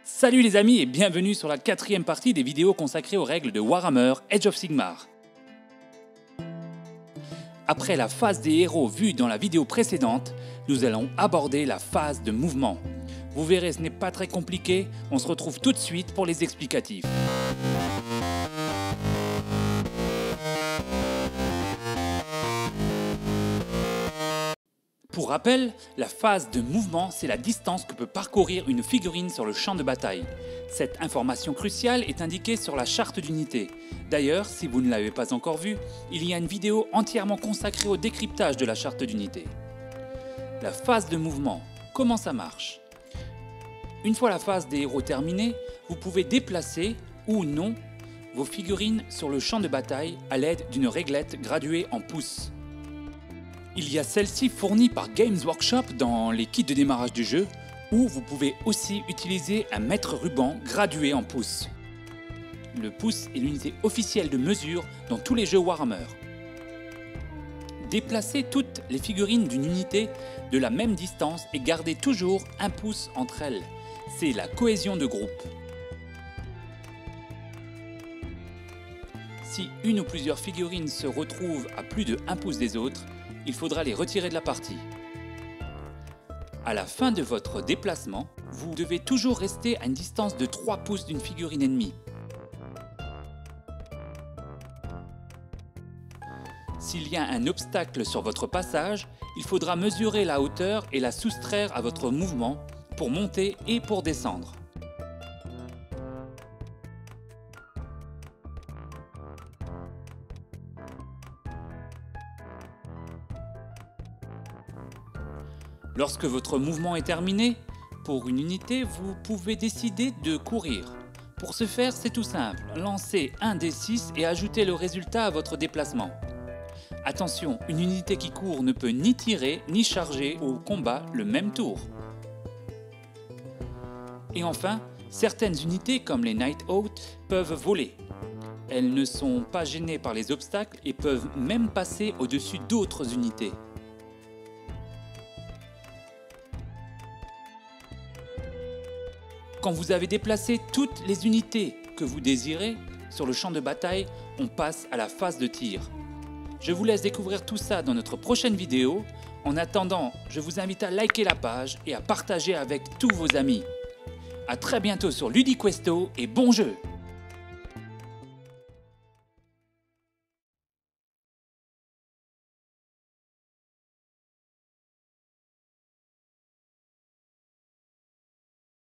Salut les amis et bienvenue sur la 4e partie des vidéos consacrées aux règles de Warhammer Age of Sigmar. Après la phase des héros vue dans la vidéo précédente, nous allons aborder la phase de mouvement. Vous verrez, ce n'est pas très compliqué, on se retrouve tout de suite pour les explicatifs. Pour rappel, la phase de mouvement, c'est la distance que peut parcourir une figurine sur le champ de bataille. Cette information cruciale est indiquée sur la charte d'unité. D'ailleurs, si vous ne l'avez pas encore vue, il y a une vidéo entièrement consacrée au décryptage de la charte d'unité. La phase de mouvement, comment ça marche? Une fois la phase des héros terminée, vous pouvez déplacer, ou non, vos figurines sur le champ de bataille à l'aide d'une réglette graduée en pouces. Il y a celle-ci fournie par Games Workshop dans les kits de démarrage du jeu, où vous pouvez aussi utiliser un mètre ruban gradué en pouces. Le pouce est l'unité officielle de mesure dans tous les jeux Warhammer. Déplacez toutes les figurines d'une unité de la même distance et gardez toujours un pouce entre elles. C'est la cohésion de groupe. Si une ou plusieurs figurines se retrouvent à plus de 1 pouce des autres, il faudra les retirer de la partie. À la fin de votre déplacement, vous devez toujours rester à une distance de 3 pouces d'une figurine ennemie. S'il y a un obstacle sur votre passage, il faudra mesurer la hauteur et la soustraire à votre mouvement pour monter et pour descendre. Lorsque votre mouvement est terminé, pour une unité, vous pouvez décider de courir. Pour ce faire, c'est tout simple, lancez un D6 et ajoutez le résultat à votre déplacement. Attention, une unité qui court ne peut ni tirer ni charger au combat le même tour. Et enfin, certaines unités comme les Nighthawks peuvent voler. Elles ne sont pas gênées par les obstacles et peuvent même passer au-dessus d'autres unités. Quand vous avez déplacé toutes les unités que vous désirez sur le champ de bataille, on passe à la phase de tir. Je vous laisse découvrir tout ça dans notre prochaine vidéo. En attendant, je vous invite à liker la page et à partager avec tous vos amis. A très bientôt sur Ludiquesto et bon jeu!